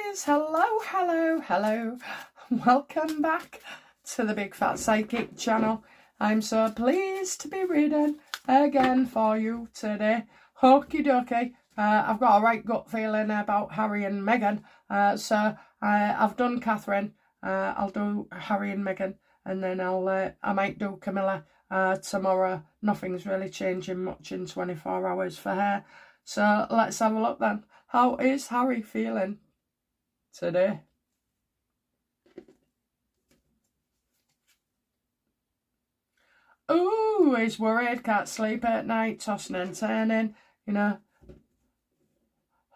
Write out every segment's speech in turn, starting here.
guys, hello. Welcome back to the Big Fat Psychic channel. I'm so pleased to be reading again for you today. Okie dokie. I've got a right gut feeling about Harry and Meghan. So I've done Catherine. I'll do Harry and Meghan, and then I might do Camilla tomorrow. Nothing's really changing much in 24 hours for her. So let's have a look then. How is Harry feeling today? Ooh, he's worried, can't sleep at night, tossing and turning, you know.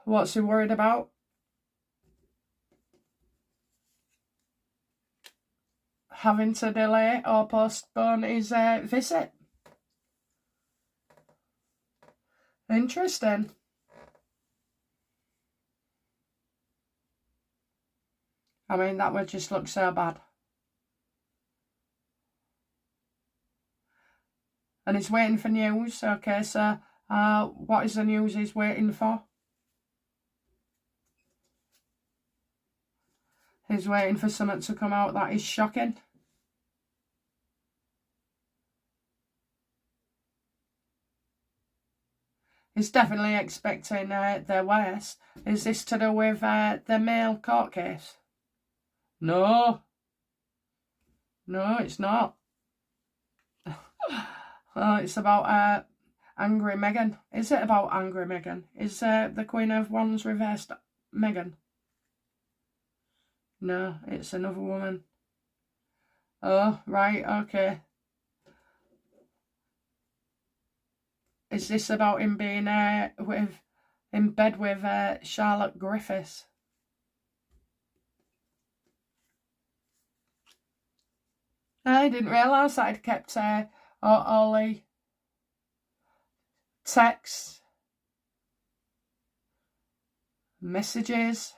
What's he worried about? Having to delay or postpone his visit. Interesting. I mean, that would just look so bad. And he's waiting for news. Okay, so what is the news he's waiting for? He's waiting for something to come out that is shocking. He's definitely expecting their worst. Is this to do with the male court case? No. No, it's not. It's about angry Meghan. Is it about angry Meghan? Is the Queen of Wands reversed Meghan? No, it's another woman. Oh, right, okay. Is this about him being in bed with Charlotte Griffiths? I didn't realise that I'd kept all the texts, messages.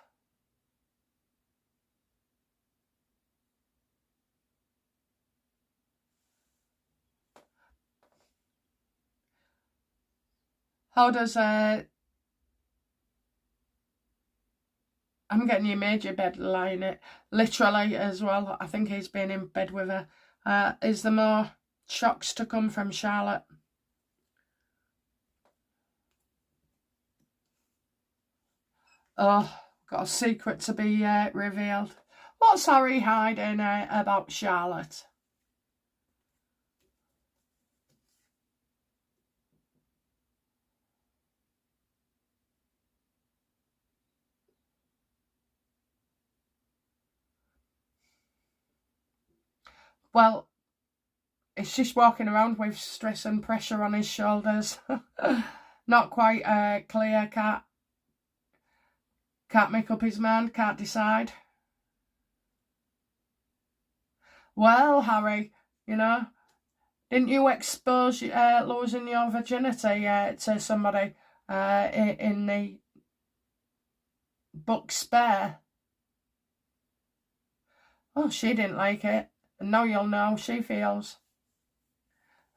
How does I'm getting your major bed lying it literally as well. I think he's been in bed with her. Is there more shocks to come from Charlotte? Oh, got a secret to be revealed. What's Harry hiding about Charlotte? Well, he's just walking around with stress and pressure on his shoulders. Not quite clear, can't make up his mind, can't decide. Well, Harry, you know, didn't you expose losing your virginity to somebody in the book Spare? Oh, she didn't like it. And now you'll know how she feels.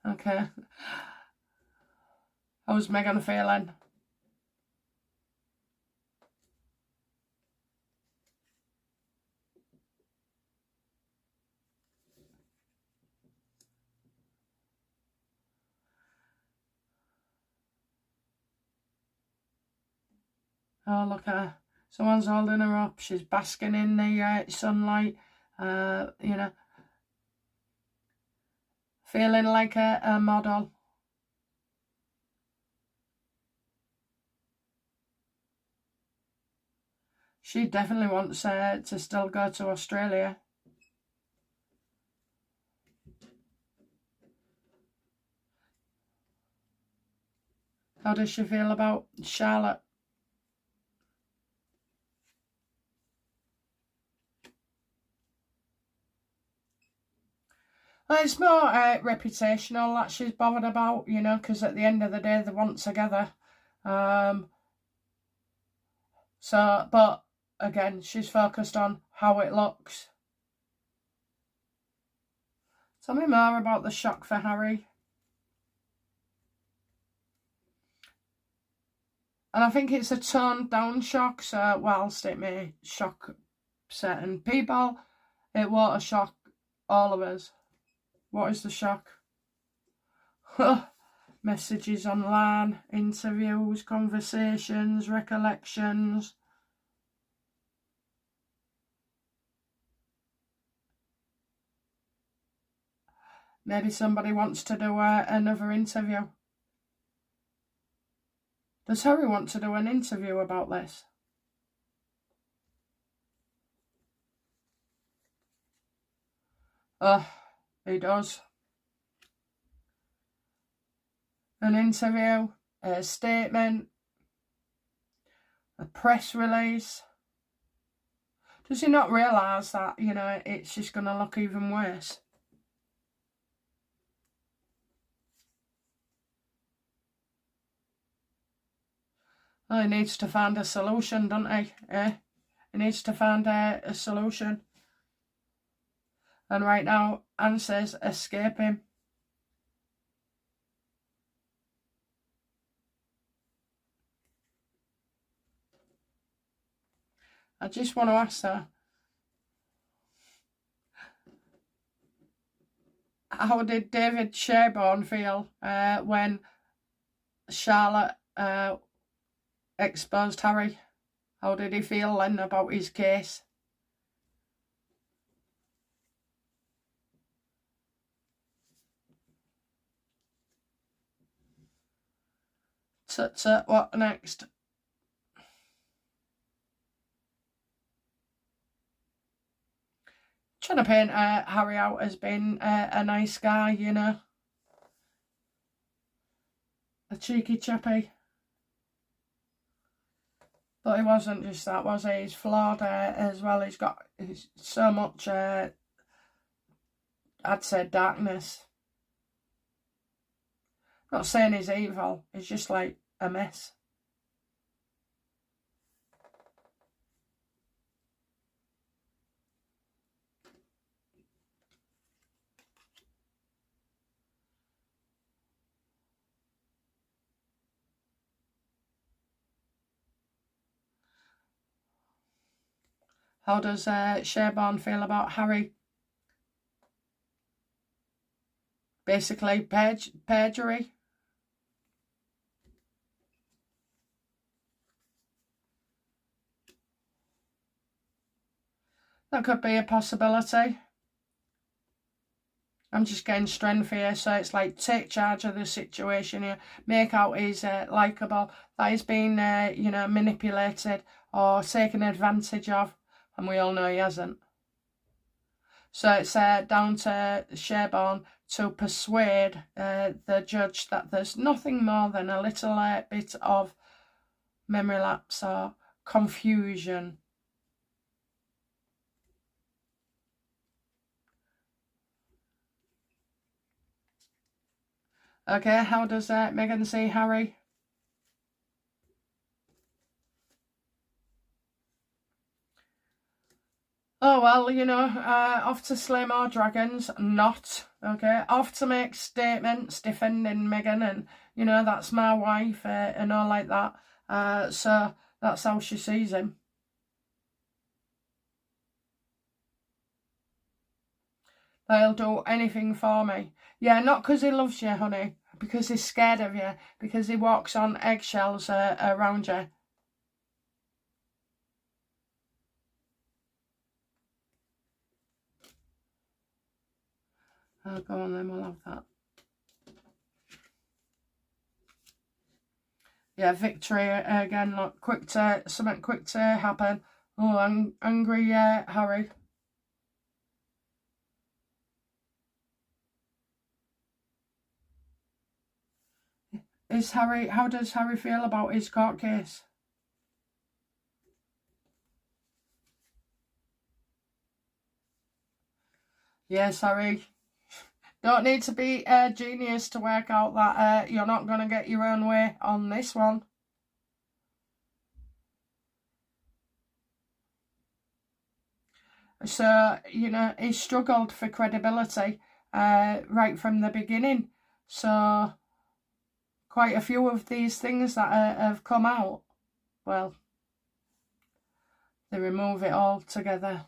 Okay. How's Meghan feeling? Oh, look at her. Someone's holding her up. She's basking in the sunlight. You know, feeling like a model. She definitely wants to still go to Australia. How does she feel about Charlotte? Well, it's more reputational that she's bothered about, you know, because at the end of the day, they want together. So, but again, she's focused on how it looks. Tell me more about the shock for Harry. And I think it's a toned down shock, so whilst it may shock certain people, it won't shock all of us. What is the shock? Messages online, interviews, conversations, recollections. Maybe somebody wants to do another interview. Does Harry want to do an interview about this? He does. An interview, a statement, a press release. Does he not realise that, you know, it's just going to look even worse? Well, he needs to find a solution, doesn't he? He needs to find a solution. And right now, answers escape him. I just want to ask her, how did David Sherborne feel when Charlotte exposed Harry? How did he feel then about his case? What next? Trying to paint Harry out as being a nice guy, you know. A cheeky chappy. But he wasn't just that, was he? He's flawed as well. He's got so much, I'd say, darkness. Not saying he's evil. He's just like a mess. How does Sherborne feel about Harry? Basically, perjury. That could be a possibility. I'm just getting strength here, so it's like take charge of the situation here. Make out he's likeable, that he's been, you know, manipulated or taken advantage of, and we all know he hasn't. So it's down to Sherborne to persuade the judge that there's nothing more than a little bit of memory lapse or confusion. Okay, how does Meghan see Harry? Oh, well, you know, off to slay more dragons, not, okay? Off to make statements defending Meghan and, you know, that's my wife and all like that. So that's how she sees him. They'll do anything for me. Yeah, not because he loves you, honey, because he's scared of you, because he walks on eggshells around you. Oh, go on then, we'll have that. Yeah, victory again, look, something quick to happen. Oh, angry Harry. How does Harry feel about his court case? Yes, Harry. Don't need to be a genius to work out that you're not going to get your own way on this one. So, you know, he struggled for credibility right from the beginning. So, quite a few of these things that have come out well, they remove it all together.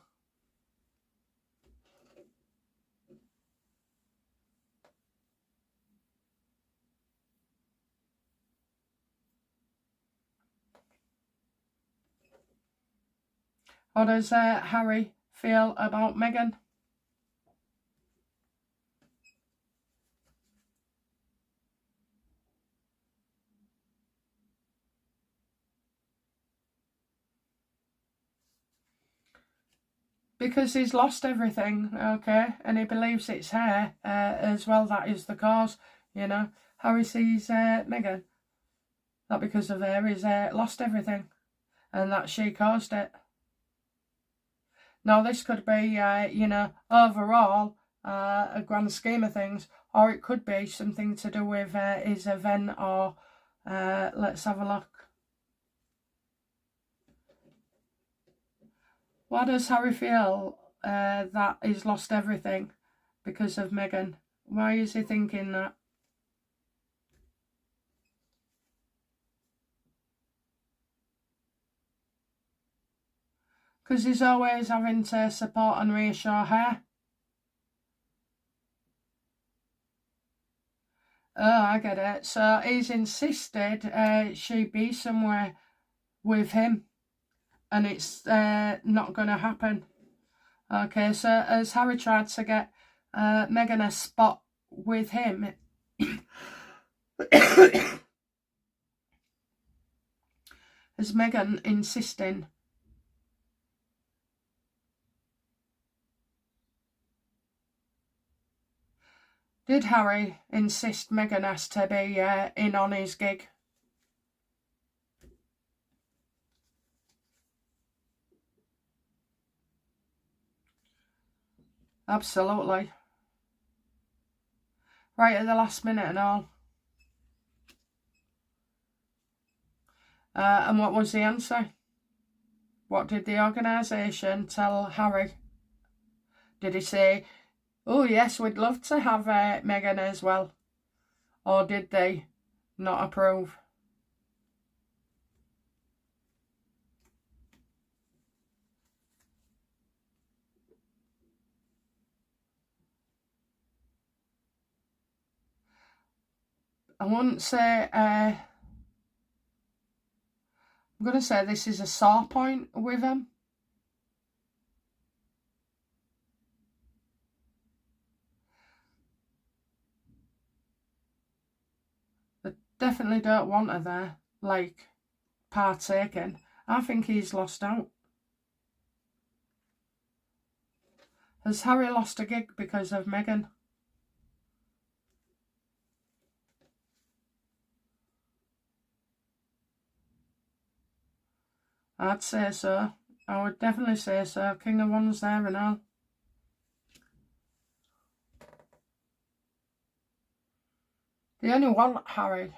How does Harry feel about Meghan? Because he's lost everything, okay, and he believes it's her as well. That is the cause, you know. Harry sees Meghan, that because of her he's lost everything, and that she caused it. Now this could be, you know, overall a grand scheme of things, or it could be something to do with his event, or let's have a look. Why does Harry feel that he's lost everything because of Meghan? Why is he thinking that? Because he's always having to support and reassure her. Oh, I get it. So he's insisted she be somewhere with him, and it's not going to happen. Okay, so as Harry tried to get Meghan a spot with him, is Meghan insisting? Did Harry insist Meghan has to be in on his gig? Absolutely. Right at the last minute and all. And what was the answer? What did the organisation tell Harry? Did he say, oh yes, we'd love to have Meghan as well? Or did they not approve? I wouldn't say, I'm going to say this is a sore point with him. They definitely don't want her there, like, partaking. I think he's lost out. Has Harry lost a gig because of Meghan? I'd say so. I would definitely say so. King of Wands there and all. They only want Harry.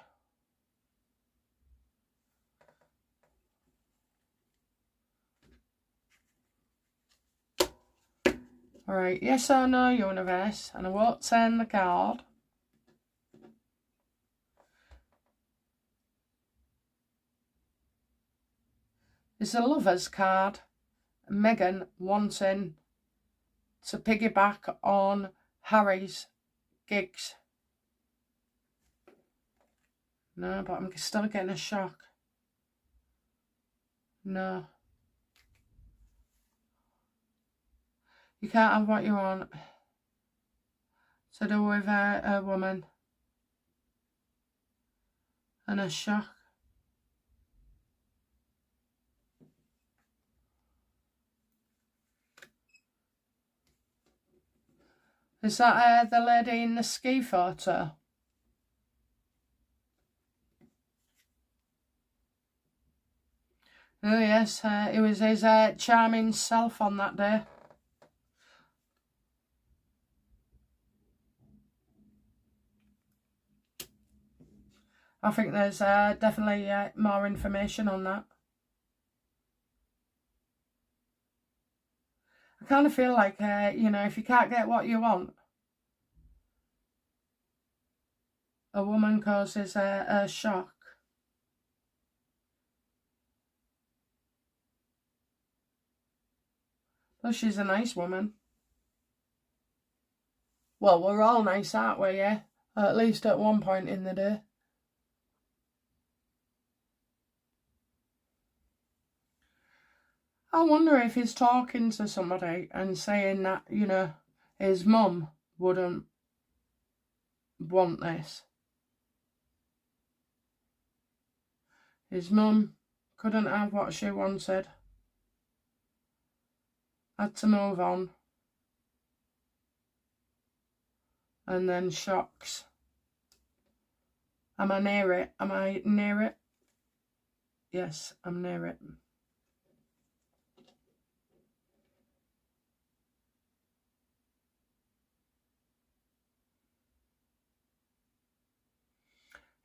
Alright, yes or no, universe. And I won't turn the card. It's a lover's card. Meghan wanting to piggyback on Harry's gigs. No, but I'm still getting a shock. No. You can't have what you want. To do with a woman. And a shock. Is that the lady in the ski photo? Oh yes, it was his charming self on that day. I think there's definitely more information on that. I kind of feel like, you know, if you can't get what you want, a woman causes a shock. Well, she's a nice woman. Well, we're all nice, aren't we, yeah? At least at one point in the day. I wonder if he's talking to somebody and saying that, you know, his mum wouldn't want this. His mum couldn't have what she wanted. Had to move on. And then shocks. Am I near it? Am I near it? Yes, I'm near it.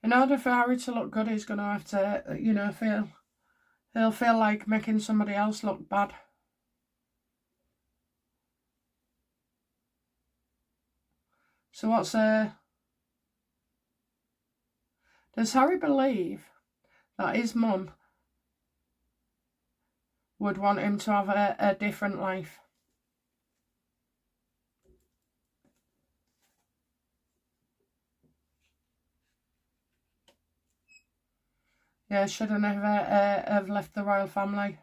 In order for Harry to look good, he's going to have to, you know, he'll feel like making somebody else look bad. So what's does Harry believe that his mum would want him to have a different life? Yeah, should have never have left the royal family.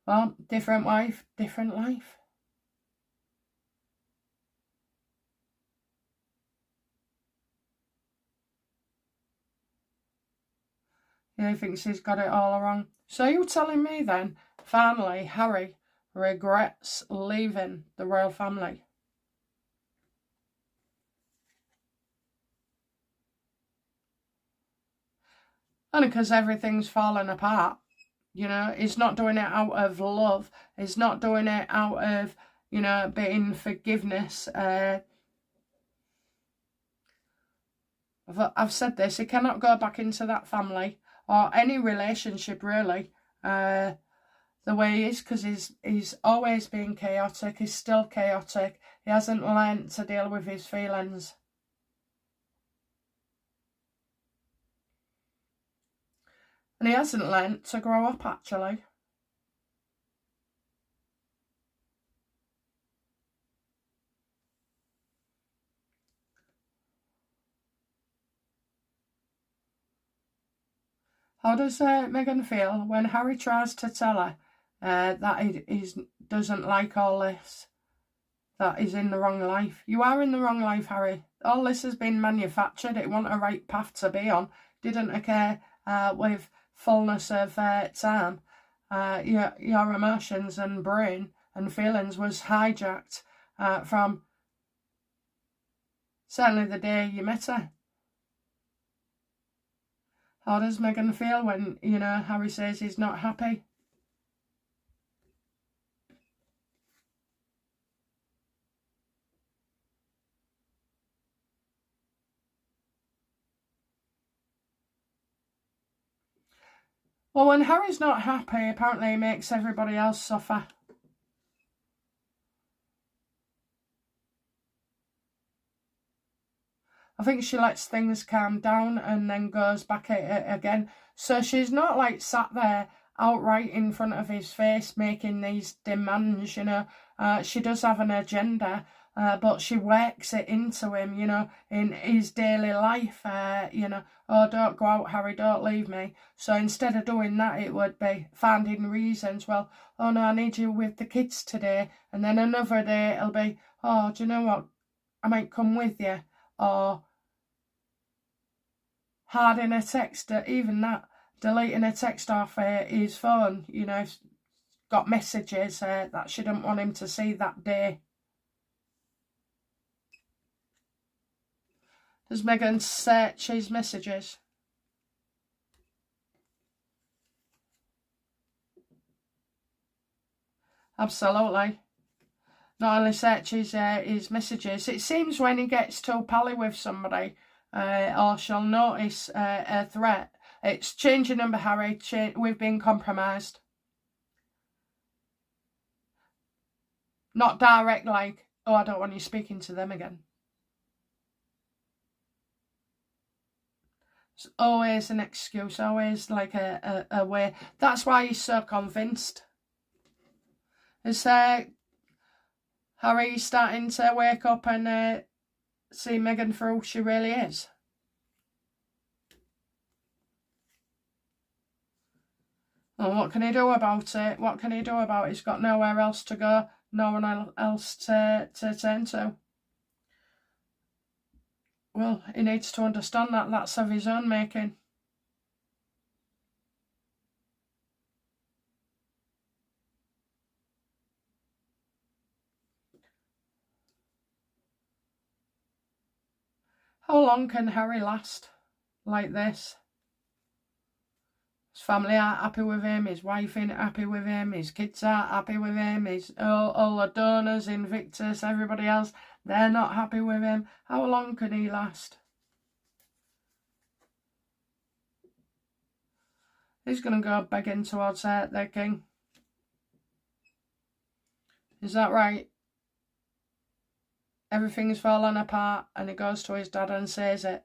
Well, different wife, different life. Yeah, he thinks he's got it all wrong. So you're telling me then, finally, Harry regrets leaving the royal family? Only because everything's fallen apart. You know, he's not doing it out of love. He's not doing it out of, you know, being forgiveness. I've said this, he cannot go back into that family or any relationship really the way he is, because he's always been chaotic. He's still chaotic. He hasn't learnt to deal with his feelings. And he hasn't learnt to grow up, actually. How does Meghan feel when Harry tries to tell her that he doesn't like all this? That he's in the wrong life. You are in the wrong life, Harry. All this has been manufactured. It wasn't a right path to be on. Didn't occur with fullness of time. Your emotions and brain and feelings was hijacked from certainly the day you met her. How does Meghan feel when, you know, Harry says he's not happy? Well, when Harry's not happy, apparently he makes everybody else suffer. I think she lets things calm down and then goes back at it again. So she's not like sat there outright in front of his face making these demands, you know. She does have an agenda, but she works it into him, you know, in his daily life, you know. Oh, don't go out, Harry, don't leave me. So instead of doing that, it would be finding reasons. Well, oh no, I need you with the kids today. And then another day it'll be, oh, do you know what? I might come with you. Or hiding a text, even that, deleting a text off his phone, you know, got messages that she didn't want him to see that day. Does Meghan search his messages? Absolutely. Not only searches his messages, it seems when he gets too pally with somebody, or she'll notice a threat, it's change your number, Harry, we've been compromised. Not direct like, oh, I don't want you speaking to them again. It's always an excuse, always like a way. That's why he's so convinced. Is Harry starting to wake up and see Meghan for who she really is? Well, what can he do about it? What can he do about it? He's got nowhere else to go, no one else to turn to. Well, he needs to understand that that's of his own making. How long can Harry last like this? His family aren't happy with him, his wife ain't happy with him, his kids aren't happy with him, all the donors, Invictus, everybody else, they're not happy with him. How long can he last? He's going to go begging towards their king. Is that right? Everything's falling apart and he goes to his dad and says it.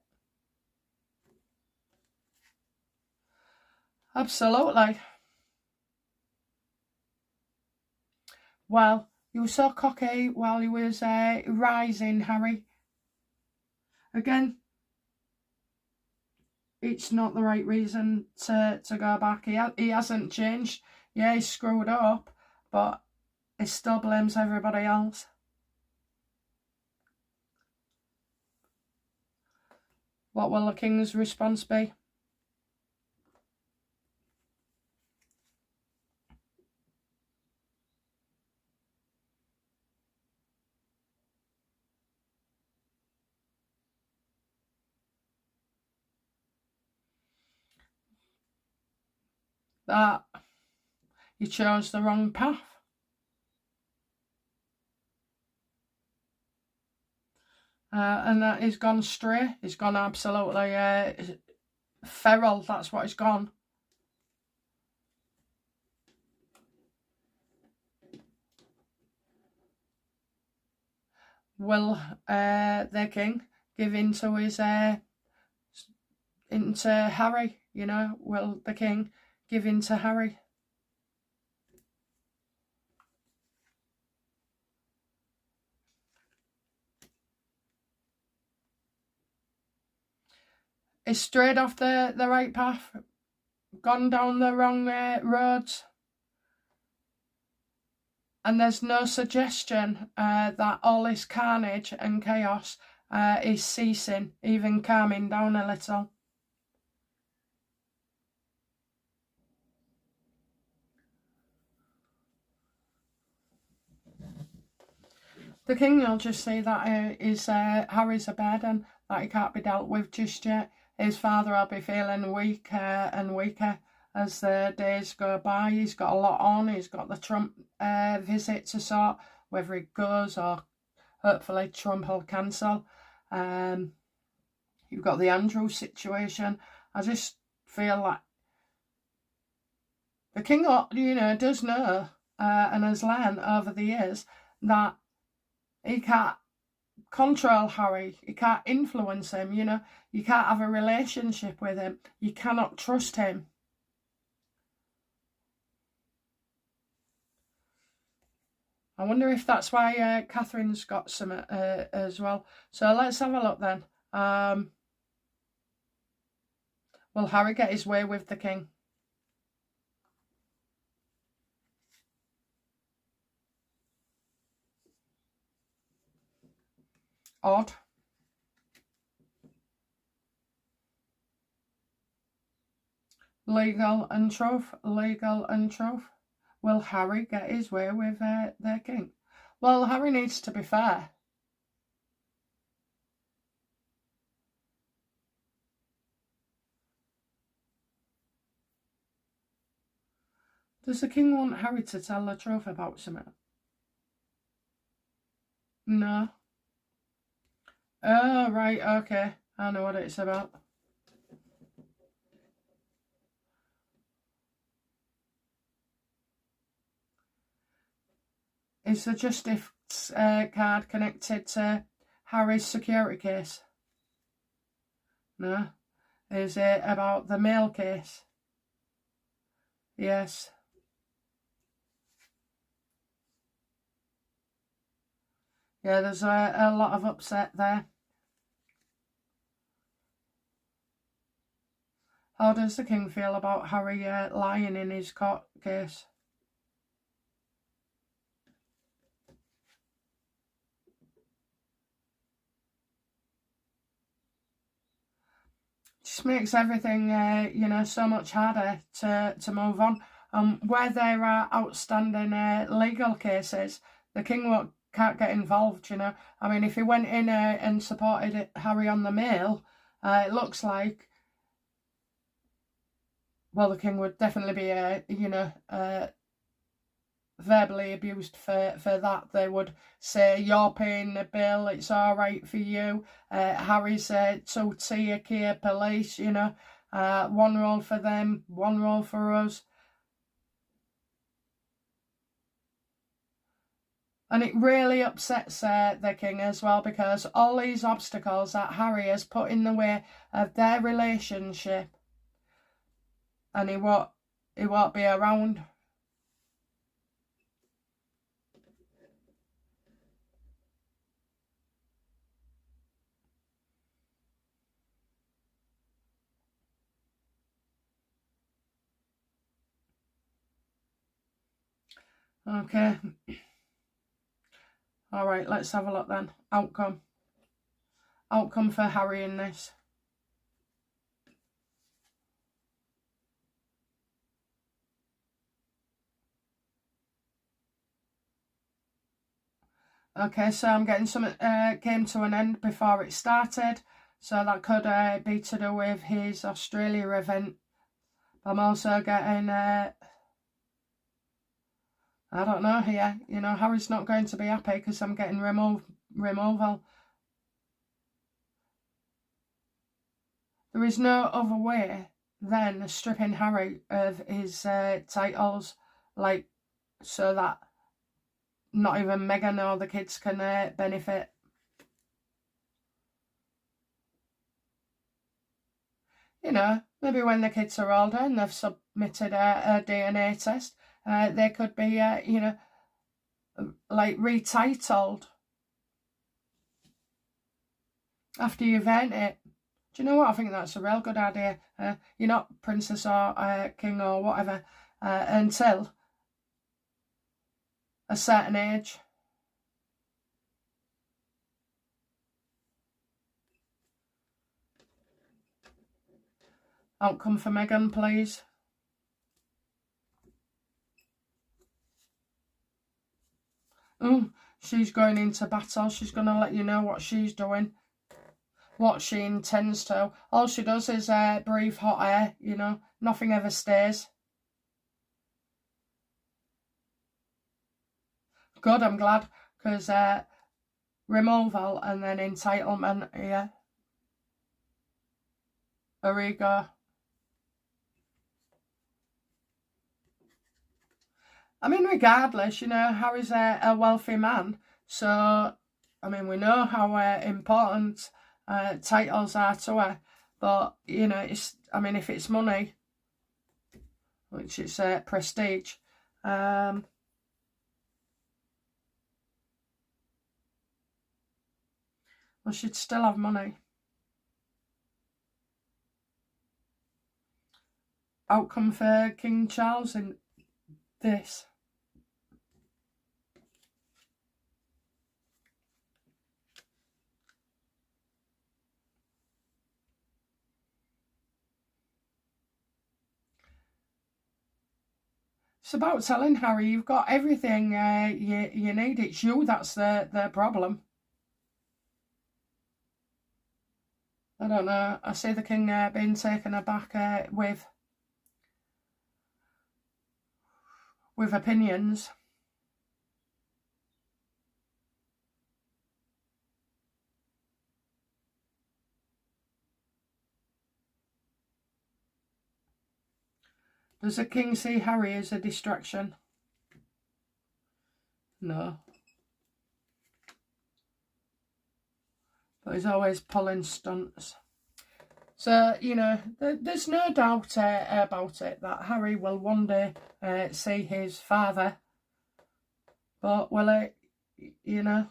Absolutely. Well, you were so cocky while you was rising, Harry. Again, it's not the right reason to go back. He hasn't changed. Yeah, he screwed up, but he still blames everybody else. What will the king's response be? That you chose the wrong path. And that he's gone stray. He's gone absolutely feral. That's what he's gone. Will their king give into his into Harry? You know, will the king give in to Harry? He's strayed off the right path, gone down the wrong roads, and there's no suggestion that all this carnage and chaos is ceasing, even calming down a little. The king will just say that Harry's a burden, that he can't be dealt with just yet. His father will be feeling weaker and weaker as the days go by. He's got a lot on. He's got the Trump visit to sort, whether it goes or hopefully Trump will cancel. You've got the Andrew situation. I just feel like the king, you know, does know and has learned over the years that he can't control Harry. You can't influence him, you know. You can't have a relationship with him. You cannot trust him. I wonder if that's why Catherine's got some as well. So let's have a look then. Will Harry get his way with the king? Odd. Legal and truth. Legal and truth. Will Harry get his way with their king? Well, Harry needs to be fair. Does the king want Harry to tell the truth about something? No. Oh, right, okay. I know what it's about. Is the justice card connected to Harry's security case? No. Is it about the mail case? Yes. Yeah, there's a lot of upset there. How does the king feel about Harry lying in his court case? Just makes everything, you know, so much harder to move on. Where there are outstanding legal cases, the king can't get involved, you know. I mean, if he went in and supported Harry on the mail, it looks like, well, the king would definitely be, you know, verbally abused for that. They would say, you're paying the bill, it's all right for you. Harry's two-tier care police, you know, one role for them, one role for us. And it really upsets the king as well, because all these obstacles that Harry has put in the way of their relationship, and he won't be around. Okay. All right, let's have a look then. Outcome. Outcome for Harry in this. Okay, so I'm getting something came to an end before it started. So that could be to do with his Australia event. I'm also getting, I don't know here, you know, Harry's not going to be happy because I'm getting removal. There is no other way than stripping Harry of his titles, like, so that not even Meghan or the kids can benefit. You know, maybe when the kids are older and they've submitted a DNA test, they could be, you know, like retitled after you've earned it. Do you know what? I think that's a real good idea. You're not princess or king or whatever until a certain age. Outcome for Meghan, please. She's going into battle. She's going to let you know what she's doing, what she intends to. All she does is breathe hot air, you know. Nothing ever stays. Good, I'm glad, because removal and then entitlement, yeah. There we go. I mean, regardless, you know, Harry's a wealthy man, so, I mean, we know how important titles are to her, but, you know, it's, I mean, if it's money, which is prestige, well, she'd still have money. Outcome for King Charles in this. It's about telling Harry you've got everything you need. It's you that's the problem. I don't know. I see the king being taken aback with opinions. Does the king see Harry as a distraction? No. But he's always pulling stunts. So, you know, there's no doubt about it that Harry will one day see his father. But will it, you know?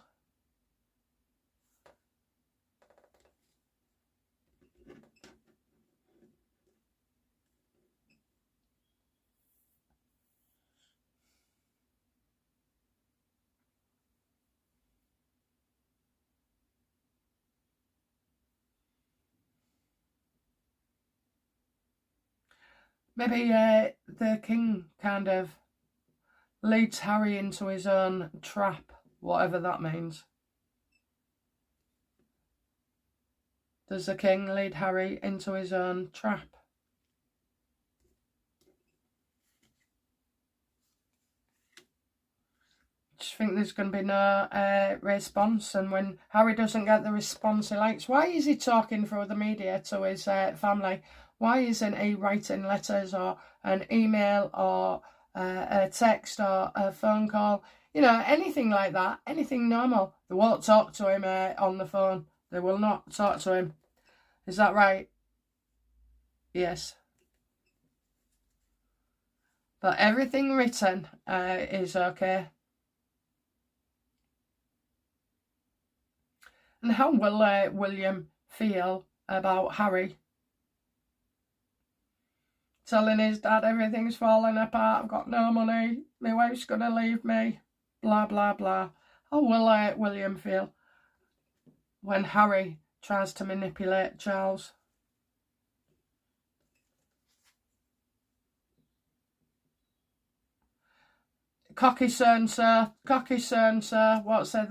Maybe the king kind of leads Harry into his own trap, whatever that means. Does the king lead Harry into his own trap? I just think there's going to be no response, and when Harry doesn't get the response he likes, why is he talking through the media to his family? Why isn't he writing letters or an email or a text or a phone call? You know, anything like that, anything normal. They won't talk to him on the phone. They will not talk to him. Is that right? Yes. But everything written is okay. And how will William feel about Harry telling his dad everything's falling apart, I've got no money, my wife's going to leave me, blah, blah, blah. How will William feel when Harry tries to manipulate Charles? Cocky son, sir. Cocky son, sir. What's the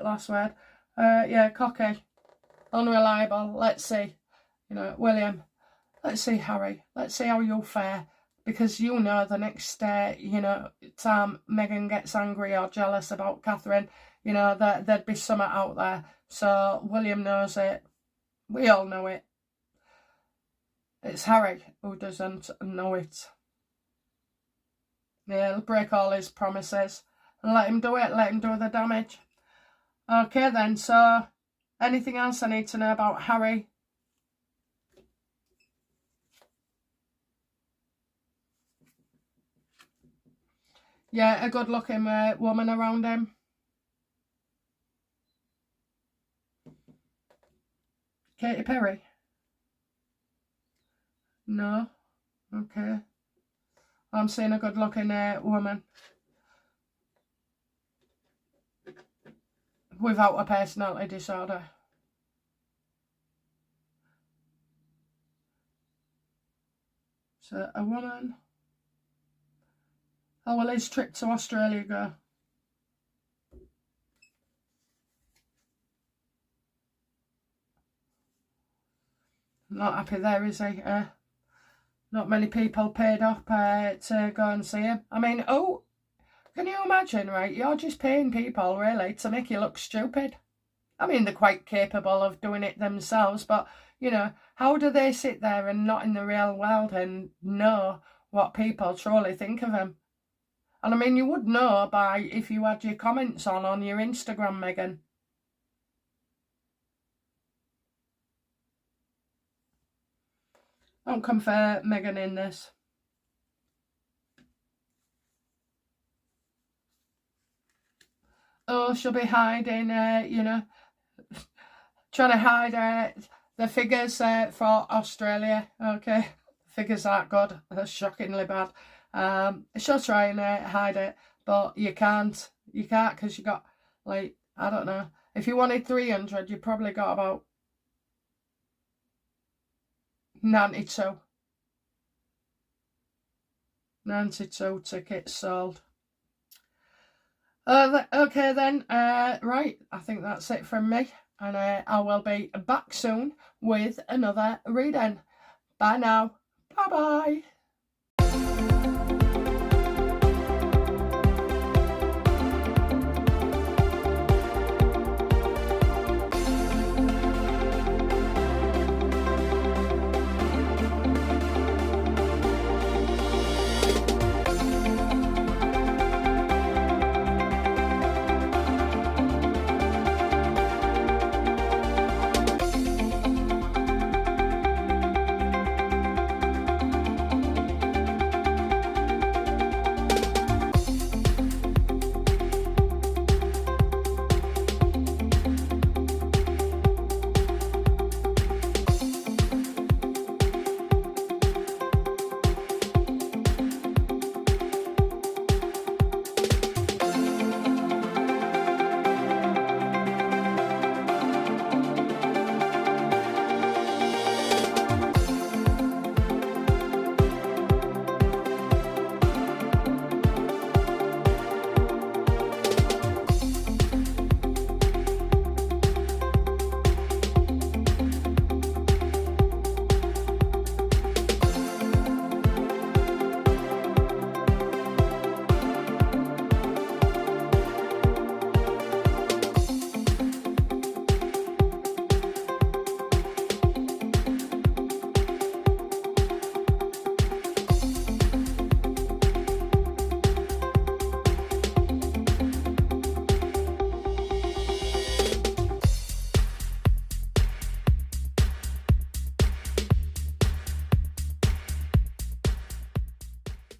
last word? Yeah, cocky. Unreliable. Let's see. You know, William. Let's see, Harry. Let's see how you'll fare. Because you know the next, you know, time Meghan gets angry or jealous about Catherine, you know, there'd be something out there. So William knows it. We all know it. It's Harry who doesn't know it. Yeah, he'll break all his promises and let him do it. Let him do the damage. Okay then, so anything else I need to know about Harry? Yeah, a good looking woman around him. Katy Perry? No? Okay. I'm seeing a good looking woman. Without a personality disorder. So, a woman. How will his trip to Australia go? Not happy there, is he? Not many people paid up to go and see him. I mean, oh, can you imagine, right? You're just paying people, really, to make you look stupid. I mean, they're quite capable of doing it themselves, but, you know, how do they sit there and not in the real world and know what people truly think of them? And I mean, you would know by if you had your comments on your Instagram, Meghan. Don't come for Meghan in this. Oh, she'll be hiding, you know, trying to hide the figures for Australia. Okay, figures aren't good. They're shockingly bad. She'll try and hide it, but you can't. You can't because you got, like, I don't know. If you wanted 300, you probably got about 92. 92 tickets sold. Okay then, right, I think that's it from me. And I will be back soon with another reading. Bye now. Bye-bye.